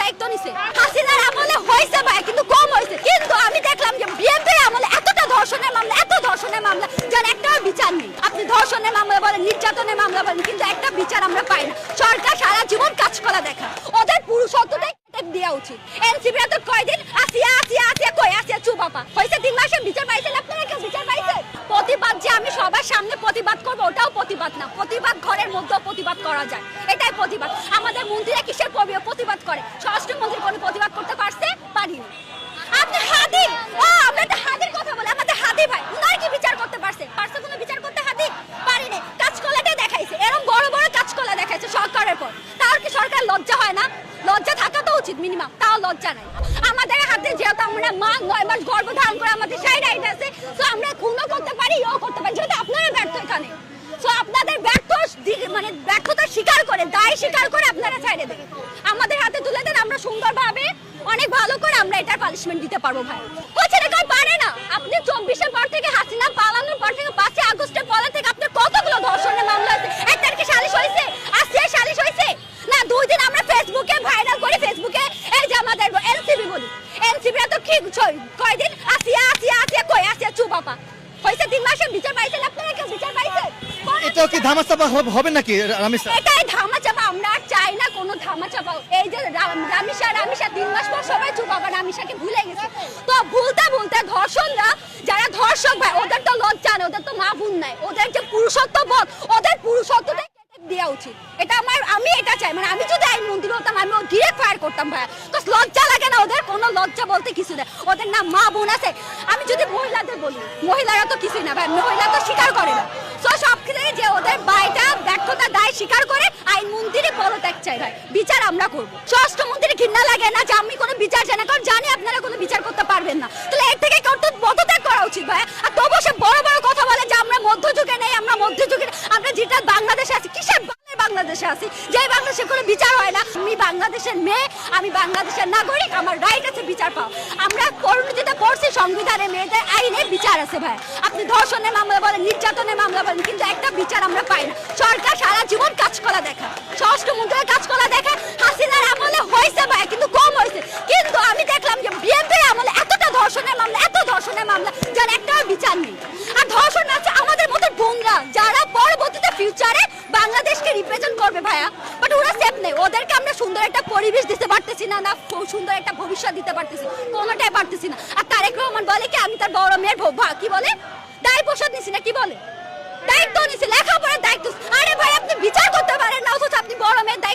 দায়িত্ব নিছে। হাসিনার আমলে হয়েছে ভাই, কিন্তু কম হয়েছে। কিন্তু আমি দেখলাম যে বিএনপির আমলে এতটা ধর্ষণের মামলা, এত ধর্ষণের মামলা, যার একটাও বিচার নেই। আপনি ধর্ষণের মামলা বলেন, নির্যাতনের মামলা বলেন, কিন্তু একটা বিচার আমরা পাই না। সরকার সারা জীবন কাজ করা দেখা, ওদের পুরুষত্বটাই দেওয়া উচিত। এনসিপিরা তো কয়দিন আসিয়া আসিয়া আসিয়া কই আসিয়া চুপাপা হয়েছে 3 মাসে বিচার পাইছেন আপনারা? কেউ বিচার পাইছেন? প্রতিবাদ যে আমি সবার সামনে প্রতিবাদ করবো ওটাও প্রতিবাদ না। প্রতিবাদ ঘরের মধ্যেও প্রতিবাদ করা যায়, এটাই প্রতিবাদ। আমাদের মন্ত্রীরা কিসের প্রতিবাদ করে? স্বরাষ্ট্রমন্ত্রী কোনো প্রতিবাদ করতে পারছে? পারিনি। আপনি হাদি, আমরা তো হাদির কথা বলি, আমাদের হাদি ভাই উনার কি বিচার করতে পারছে? পারছে কোনো বিচার করতে? হাদি পারিনি। কাজকলাটাই দেখাইছে, এরকম বড় বড় কাজকলা দেখাইছে সরকারের পর। তার কি সরকার লজ্জা হয় না? লজ্জা থাকা তো উচিত মিনিমাম, তাও লজ্জা নাই। আমাদের হাতে যেহেতু আমরা মা 9 মাস গর্ভ ধারণ করে আমাদের সেই রাইট আছে, তো আমরা খুনও করতে পারি, ইও করতে পারি, যেহেতু আপনারা ব্যর্থ এখানে। তো আপনাদের মানে ব্যর্থতা স্বীকার করে, দায় স্বীকার করে আপনারা ছাইড়ে দেন, আমাদের হাতে তুলে দেন। আমরা সুন্দরভাবে অনেক ভালো করে আমরা এটার পানিশমেন্ট দিতে পারবো ভাই। হচ্ছে না, কেউ পারে না। আপনি 24-এর পর থেকে হাসিনা পালানোর পর থেকে 5 আগস্টের পর থেকে আপনার কতগুলো ধর্ষণের মামলা আছে? একটার কি সালিশ হয়েছে? আসিয়া সালিশ হয়েছে না? 2 দিন আমরা ফেসবুকে ভাইরাল করি, ফেসবুকে এই যে আমাদের এনসিপি বলি, এনসিপিরা তো কি কয়দিন আসিয়া আসিয়া আসিয়া কই আসিয়া চুপাপা হয়েছে 3 মাসে বিচার পাইছেন আপনারা? কেউ বিচার পাইছেন? এটাও কি ধামাচাপা হবে নাকি রামিসা? এটাই ধামাচাপা, আমরা আর চাই না কোনো ধামাচাপা। এই যে রামিসা 3 মাস পর সবাই চুপাবা, রামিসাকে ভুলে গেছে। তো ভুলতে ভুলতে ধর্ষণরা, যারা ধর্ষক ভাই, ওদের তো লজ্জা নেই, ওদের তো মা বোন নাই, ওদের যে পুরুষত্ব বোধ, ওদের পুরুষত্বটাই দেওয়া উচিত। এটা আমি এটা চাই। মানে আমি যদি আইনমন্ত্রী হতাম, আমি ডিরেক্ট ফায়ার করতাম ভাই। তো লজ্জা লাগে না ওদের? কোনো লজ্জা বলতে কিছু নেই। ওদের না মা বোন আছে। আমি যদি মহিলাদের বলি, মহিলারা তো কিছুই না ভাই, মহিলা তো স্বীকার করে না। তো সব ক্ষেত্রে যে ওদের বাইটা ব্যর্থতা দায় স্বীকার করে আইনমন্ত্রী পদত্যাগ চাই ভাই, বিচার আমরা করবো। স্বরাষ্ট্রমন্ত্রী ঘৃণা লাগে না যে আমি কোনো বিচার চাই না, কারণ জানি আপনারা কোনো বিচার করতে পারবেন না। তাহলে এর থেকে পদত্যাগ করা উচিত ভাই। আর তবুও সে বড় বড় কথা বলে যে আমরা মধ্যযুগে নেই, আমরা মধ্যযুগে, আমরা যেটা বাংলাদেশে আছি, কিসের বাংলাদেশে আছি যে বাংলাদেশে কোনো বিচার হয় না? আমি বাংলাদেশের মেয়ে, আমি বাংলাদেশের নাগরিক, আমার রাইট আছে বিচার পাও। আমরা পরিণতিতে পড়ছি সংবিধানে, মেয়েদের আইনে বিচার আছে ভাই। আপনি ধর্ষণের মামলা বলেন, নির্যাতনের মামলা বলেন, কিন্তু একটা বিচার আমরা পাই না। সরকার সারা জীবন কাজ করা দেখা, স্বরাষ্ট্রমন্ত্রীর কাজ করা দেখা। হাসিনার আমলে হয়েছে ভাই, কিন্তু কম হয়েছে। কিন্তু আমি দেখলাম যে বিএনপির আমলে এতটা ধর্ষণের মামলা, এত ধর্ষণের মামলা, যার একটাও বিচার নেই। আর ধর্ষণ আছে আমাদের মতো বোনরা, যারা পরবর্তীতে ফিউচারে বাংলাদেশকে রিপ্রেজেন্ট করবে ভাইয়া, বাট ওরা সেফ নেই। ওদেরকে আমরা সুন্দর একটা পরিবেশ দিতে পারতেছি না, না সুন্দর একটা ভবিষ্যৎ দিতে পারতেছি, কোনোটাই পারতেছি না। আর তারেক রহমান বলে কি আমি তার বড় মেয়ের কি বলে দায় পোষাদ নিছি না, কি বলে দায়িত্ব নিছি, লেখাপড়ার দায়িত্ব। আরে ভাই আপনি বিচার করতে পারেন না, অথচ আপনি বড় মেয়ের দায়িত্ব